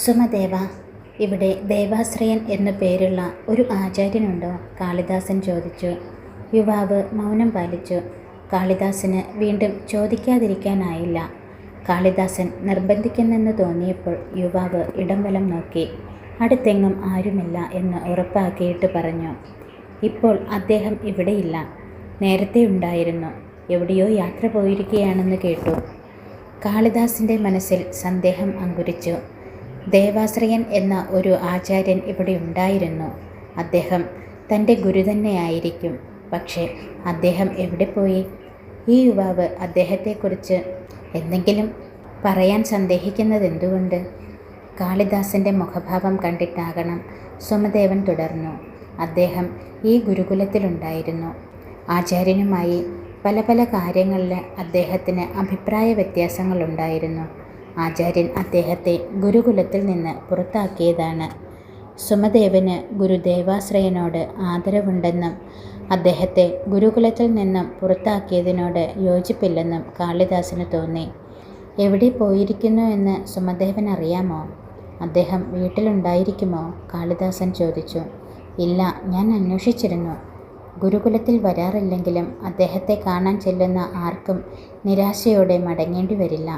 സുമദേവ, ഇവിടെ ദേവാശ്രയൻ എന്നു പേരുള്ള ഒരു ആചാര്യനുണ്ടോ? കാളിദാസൻ ചോദിച്ചു. യുവാവ് മൗനം പാലിച്ചു. കാളിദാസന് വീണ്ടും ചോദിക്കാതിരിക്കാനായില്ല. കാളിദാസൻ നിർബന്ധിക്കുന്നെന്ന് തോന്നിയപ്പോൾ യുവാവ് ഇടം വലം നോക്കി. അടുത്തെങ്ങും ആരുമില്ല എന്ന് ഉറപ്പാക്കിയിട്ട് പറഞ്ഞു. ഇപ്പോൾ അദ്ദേഹം ഇവിടെയില്ല. നേരത്തെ ഉണ്ടായിരുന്നു. എവിടെയോ യാത്ര പോയിരിക്കുകയാണെന്ന് കേട്ടു. കാളിദാസൻ്റെ മനസ്സിൽ സന്ദേഹം അങ്കുരിച്ചു. ദേവാശ്രയൻ എന്ന ഒരു ആചാര്യൻ ഇവിടെ ഉണ്ടായിരുന്നു. അദ്ദേഹം തൻ്റെ ഗുരു തന്നെയായിരിക്കും. പക്ഷേ അദ്ദേഹം എവിടെ പോയി? ഈ യുവാവ് അദ്ദേഹത്തെക്കുറിച്ച് എന്തെങ്കിലും പറയാൻ സന്ദേഹിക്കുന്നതെന്തുകൊണ്ട്? കാളിദാസൻ്റെ മുഖഭാവം കണ്ടിട്ടാകണം സുമദേവൻ തുടർന്നു. അദ്ദേഹം ഈ ഗുരുകുലത്തിലുണ്ടായിരുന്നു. ആചാര്യനുമായി പല പല കാര്യങ്ങളിൽ അദ്ദേഹത്തിന് അഭിപ്രായ വ്യത്യാസങ്ങളുണ്ടായിരുന്നു. ആചാര്യൻ അദ്ദേഹത്തെ ഗുരുകുലത്തിൽ നിന്ന് പുറത്താക്കിയതാണ്. സുമദേവന് ഗുരുദേവാശ്രയനോട് ആദരവുണ്ടെന്നും അദ്ദേഹത്തെ ഗുരുകുലത്തിൽ നിന്നും പുറത്താക്കിയതിനോട് യോജിപ്പില്ലെന്നും കാളിദാസന് തോന്നി. എവിടെ പോയിരിക്കുന്നു എന്ന് സുമദേവൻ അറിയാമോ? അദ്ദേഹം വീട്ടിലുണ്ടായിരിക്കുമോ? കാളിദാസൻ ചോദിച്ചു. ഇല്ല, ഞാൻ അന്വേഷിച്ചിരുന്നു. ഗുരുകുലത്തിൽ വരാറില്ലെങ്കിലും അദ്ദേഹത്തെ കാണാൻ ചെല്ലുന്ന ആർക്കും നിരാശയോടെ മടങ്ങേണ്ടി വരില്ല.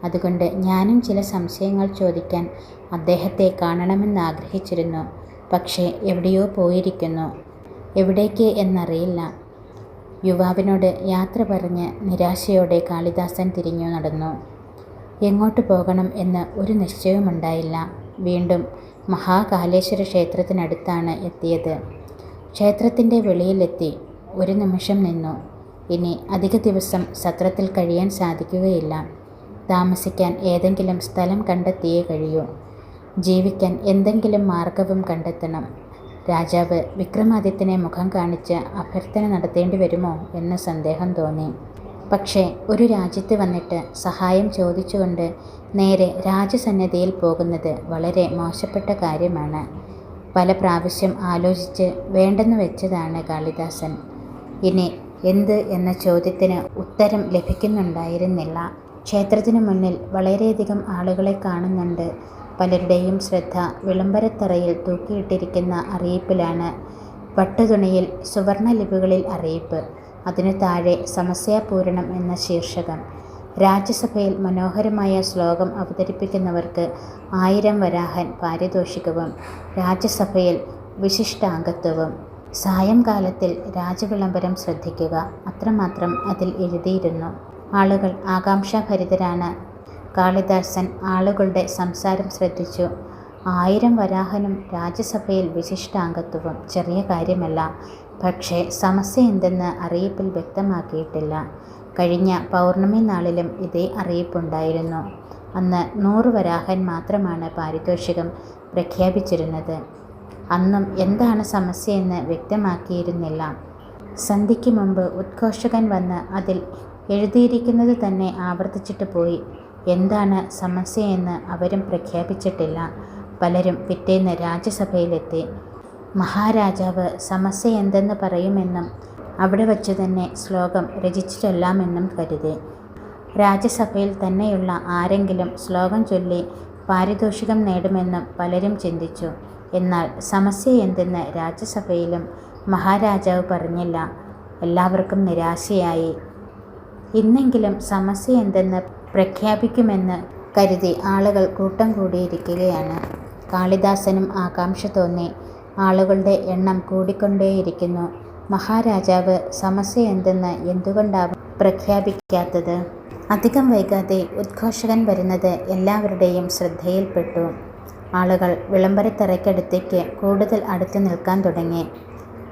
അതുകൊണ്ട് ഞാനും ചില സംശയങ്ങൾ ചോദിക്കാൻ അദ്ദേഹത്തെ കാണണമെന്നാഗ്രഹിച്ചിരുന്നു. പക്ഷേ എവിടെയോ പോയിരിക്കുന്നു. എവിടേക്ക് എന്നറിയില്ല. യുവാവിനോട് യാത്ര പറഞ്ഞ് നിരാശയോടെ കാളിദാസൻ തിരിഞ്ഞു നടന്നു. എങ്ങോട്ട് പോകണം എന്ന് ഒരു നിശ്ചയവുമുണ്ടായില്ല. വീണ്ടും മഹാകാലേശ്വര ക്ഷേത്രത്തിനടുത്താണ് എത്തിയത്. ക്ഷേത്രത്തിൻ്റെ വെളിയിലെത്തി ഒരു നിമിഷം നിന്നു. ഇനി അധിക ദിവസം സത്രത്തിൽ കഴിയാൻ സാധിക്കുകയില്ല. താമസിക്കാൻ ഏതെങ്കിലും സ്ഥലം കണ്ടെത്തിയേ കഴിയൂ. ജീവിക്കാൻ എന്തെങ്കിലും മാർഗവും കണ്ടെത്തണം. രാജാവ് വിക്രമാദിത്യനെ മുഖം കാണിച്ച് അഭ്യർത്ഥന നടത്തേണ്ടി വരുമോ എന്ന് സന്ദേഹം തോന്നി. പക്ഷേ ഒരു രാജ്യത്ത് വന്നിട്ട് സഹായം ചോദിച്ചുകൊണ്ട് നേരെ രാജസന്നിധിയിൽ പോകുന്നത് വളരെ മോശപ്പെട്ട കാര്യമാണ്. പല പ്രാവശ്യം ആലോചിച്ച് വേണ്ടെന്ന് വെച്ചതാണ് കാളിദാസൻ. ഇനി എന്ത് എന്ന ചോദ്യത്തിന് ഉത്തരം ലഭിക്കുന്നുണ്ടായിരുന്നില്ല. ക്ഷേത്രത്തിനു മുന്നിൽ വളരെയധികം ആളുകളെ കാണുന്നുണ്ട്. പലരുടെയും ശ്രദ്ധ വിളംബരത്തറയിൽ തൂക്കിയിട്ടിരിക്കുന്ന അറിയിപ്പിലാണ്. പട്ടുതുണിയിൽ സുവർണ ലിപികളിൽ അറിയിപ്പ്. അതിനു താഴെ സമസ്യാപൂരണം എന്ന ശീർഷകം. രാജ്യസഭയിൽ മനോഹരമായ ശ്ലോകം അവതരിപ്പിക്കുന്നവർക്ക് 1000 വരാഹൻ പാരിതോഷികവും രാജ്യസഭയിൽ വിശിഷ്ടാംഗത്വവും. സായംകാലത്തിൽ രാജവിളംബരം ശ്രദ്ധിക്കുക. അത്രമാത്രം അതിൽ എഴുതിയിരുന്നു. ആളുകൾ ആകാംക്ഷാഭരിതരാണ്. കാളിദാസൻ ആളുകളുടെ സംസാരം ശ്രദ്ധിച്ചു. 1000 വരാഹനും രാജ്യസഭയിൽ വിശിഷ്ടാംഗത്വവും ചെറിയ കാര്യമല്ല. പക്ഷേ സമസ്യ എന്തെന്ന് അറിയിപ്പിൽ വ്യക്തമാക്കിയിട്ടില്ല. കഴിഞ്ഞ പൗർണമി നാളിലും ഇതേ അറിയിപ്പുണ്ടായിരുന്നു. അന്ന് 100 വരാഹൻ മാത്രമാണ് പാരിതോഷികം പ്രഖ്യാപിച്ചിരുന്നത്. അന്നും എന്താണ് സമസ്യയെന്ന് വ്യക്തമാക്കിയിരുന്നില്ല. സന്ധ്യയ്ക്ക് മുമ്പ് ഉദ്ഘോഷകൻ വന്ന് അതിൽ എഴുതിയിരിക്കുന്നത് തന്നെ ആവർത്തിച്ചിട്ട് പോയി. എന്താണ് സമസ്യയെന്ന് അവരും പ്രഖ്യാപിച്ചിട്ടില്ല. പലരും പിറ്റേന്ന് രാജ്യസഭയിലെത്തി. മഹാരാജാവ് സമസ്യ എന്തെന്ന് പറയുമെന്നും അവിടെ വച്ചു തന്നെ ശ്ലോകം രചിച്ചു ചൊല്ലാമെന്നും കരുതി. രാജ്യസഭയിൽ തന്നെയുള്ള ആരെങ്കിലും ശ്ലോകം ചൊല്ലി പാരിതോഷികം നേടുമെന്നും പലരും ചിന്തിച്ചു. എന്നാൽ സമസ്യ എന്തെന്ന് രാജ്യസഭയിലും മഹാരാജാവ് പറഞ്ഞില്ല. എല്ലാവർക്കും നിരാശയായി. ഇന്നെങ്കിലും സമസ്യ എന്തെന്ന് പ്രഖ്യാപിക്കുമെന്ന് കരുതി ആളുകൾ കൂട്ടം കൂടിയിരിക്കുകയാണ്. കാളിദാസനും ആകാംക്ഷ തോന്നി. ആളുകളുടെ എണ്ണം കൂടിക്കൊണ്ടേയിരിക്കുന്നു. മഹാരാജാവ് സമസ്യ എന്തെന്ന് എന്തുകൊണ്ടാവും പ്രഖ്യാപിക്കാത്തത്? അധികം വൈകാതെ ഉദ്ഘോഷകൻ വരുന്നത് എല്ലാവരുടെയും ശ്രദ്ധയിൽപ്പെട്ടു. ആളുകൾ വിളംബരത്തറയ്ക്കടുത്തേക്ക് കൂടുതൽ അടുത്ത് നിൽക്കാൻ തുടങ്ങി.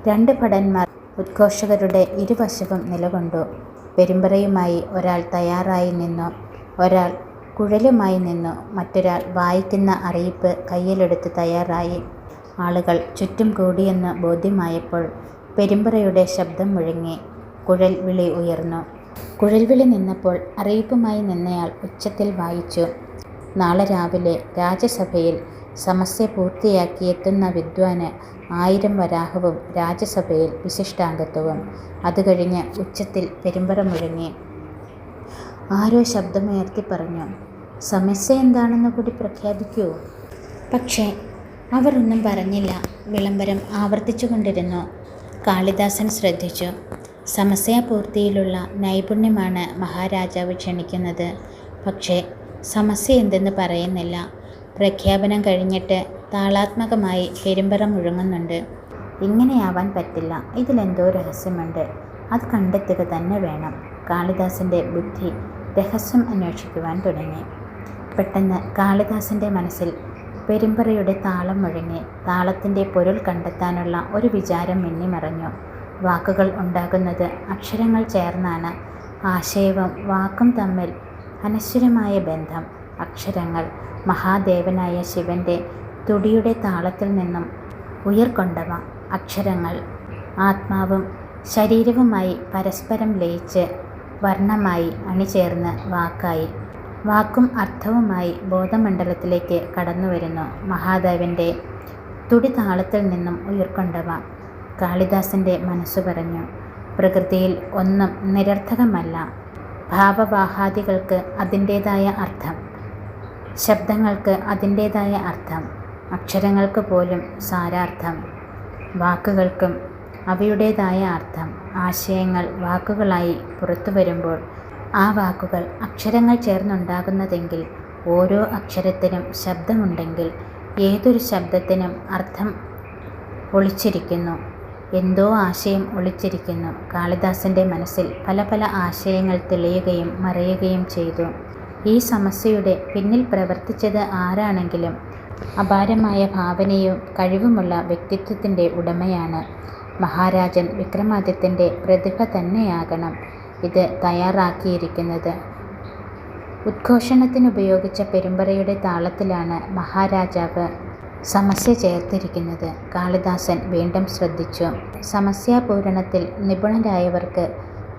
2 ഭടന്മാർ ഉദ്ഘോഷകരുടെ ഇരുവശവും നിലകൊണ്ടു. പെരുമ്പറയുമായി ഒരാൾ തയ്യാറായി നിന്നു. ഒരാൾ കുഴലുമായി നിന്നു. മറ്റൊരാൾ വായിക്കുന്ന അറിയിപ്പ് കയ്യിലെടുത്ത് തയ്യാറായി. ആളുകൾ ചുറ്റും കൂടിയെന്ന് ബോധ്യമായപ്പോൾ പെരുമ്പറയുടെ ശബ്ദം മുഴങ്ങി. കുഴൽ വിളി ഉയർന്നു. കുഴൽവിളി നിന്നപ്പോൾ അറിയിപ്പുമായി നിന്നയാൾ ഉച്ചത്തിൽ വായിച്ചു. നാളെ രാവിലെ രാജ്യസഭയിൽ സമസ്യ പൂർത്തിയാക്കിയെത്തുന്ന വിദ്വാന് 1000 വരാഹവും രാജ്യസഭയിൽ വിശിഷ്ടാംഗത്വവും. അത് കഴിഞ്ഞ് ഉച്ചത്തിൽ പെരുമ്പറ മുഴങ്ങി. ആരോ ശബ്ദമുയർത്തി പറഞ്ഞു, സമസ്യ എന്താണെന്ന് കൂടി പ്രഖ്യാപിക്കൂ. പക്ഷേ അവർ ഒന്നും പറഞ്ഞില്ല. വിളംബരം ആവർത്തിച്ചു കൊണ്ടിരുന്നു. കാളിദാസൻ ശ്രദ്ധിച്ചു. സമസ്യാപൂർത്തിയിലുള്ള നൈപുണ്യമാണ് മഹാരാജാവ് ക്ഷണിക്കുന്നത്. പക്ഷേ സമസ്യ എന്തെന്ന് പറയുന്നില്ല. പ്രഖ്യാപനം കഴിഞ്ഞിട്ട് താളാത്മകമായി പെരുമ്പറ മുഴങ്ങുന്നുണ്ട്. ഇങ്ങനെയാവാൻ പറ്റില്ല. ഇതിലെന്തോ രഹസ്യമുണ്ട്. അത് കണ്ടെത്തുക തന്നെ വേണം. കാളിദാസൻ്റെ ബുദ്ധി രഹസ്യം അന്വേഷിക്കുവാൻ തുടങ്ങി. പെട്ടെന്ന് കാളിദാസൻ്റെ മനസ്സിൽ പെരുമ്പറയുടെ താളം മുഴങ്ങി. താളത്തിൻ്റെ പൊരുൾ കണ്ടെത്താനുള്ള ഒരു വിചാരം മിന്നിമറഞ്ഞു. വാക്കുകൾ ഉണ്ടാകുന്നത് അക്ഷരങ്ങൾ ചേർന്നാണ്. ആശയവും വാക്കും തമ്മിൽ അനശ്വരമായ ബന്ധം. അക്ഷരങ്ങൾ മഹാദേവനായ ശിവൻ്റെ തുടിയുടെ താളത്തിൽ നിന്നും ഉയർക്കൊണ്ടവ. അക്ഷരങ്ങൾ ആത്മാവും ശരീരവുമായി പരസ്പരം ലയിച്ച് വർണ്ണമായി അണിചേർന്ന് വാക്കായി. വാക്കും അർത്ഥവുമായി ബോധമണ്ഡലത്തിലേക്ക് കടന്നുവരുന്നു. മഹാദേവൻ്റെ തുടി താളത്തിൽ നിന്നും ഉയർക്കൊണ്ടവ. കാളിദാസൻ്റെ മനസ്സു പറഞ്ഞു, പ്രകൃതിയിൽ ഒന്നും നിരർത്ഥകമല്ല. ഭാവവാഹാദികൾക്ക് അതിൻ്റേതായ അർത്ഥം, ശബ്ദങ്ങൾക്ക് അതിൻ്റേതായ അർത്ഥം, അക്ഷരങ്ങൾക്ക് പോലും സാരാർത്ഥം, വാക്കുകൾക്കും അവയുടേതായ അർത്ഥം. ആശയങ്ങൾ വാക്കുകളായി പുറത്തു വരുമ്പോൾ ആ വാക്കുകൾ അക്ഷരങ്ങൾ ചേർന്നുണ്ടാകുന്നതെങ്കിൽ, ഓരോ അക്ഷരത്തിനും ശബ്ദമുണ്ടെങ്കിൽ ഏതൊരു ശബ്ദത്തിനും അർത്ഥം ഒളിച്ചിരിക്കുന്നു. എന്തോ ആശയം ഒളിച്ചിരിക്കുന്നു. കാളിദാസൻ്റെ മനസ്സിൽ പല പല ആശയങ്ങൾ തെളിയുകയും മറയുകയും ചെയ്തു. ഈ സമസ്യയുടെ പിന്നിൽ പ്രവർത്തിച്ചത് ആരാണെങ്കിലും അപാരമായ ഭാവനയും കഴിവുമുള്ള വ്യക്തിത്വത്തിൻ്റെ ഉടമയാണ്. മഹാരാജൻ വിക്രമാദിത്യൻ്റെ പ്രതിഭ തന്നെയാകണം ഇത് തയ്യാറാക്കിയിരിക്കുന്നത്. ഉദ്ഘോഷണത്തിനുപയോഗിച്ച പെരുമ്പറയുടെ താളത്തിലാണ് മഹാരാജാവ് സമസ്യ ചേർത്തിരിക്കുന്നത്. കാളിദാസൻ വീണ്ടും ശ്രദ്ധിച്ചു. സമസ്യാപൂരണത്തിൽ നിപുണരായവർക്ക്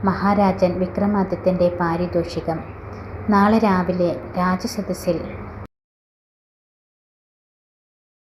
മഹാരാജൻ വിക്രമാദിത്യൻ്റെ പാരിതോഷികം. നാളെ രാവിലെ രാജസദസ്സിൽ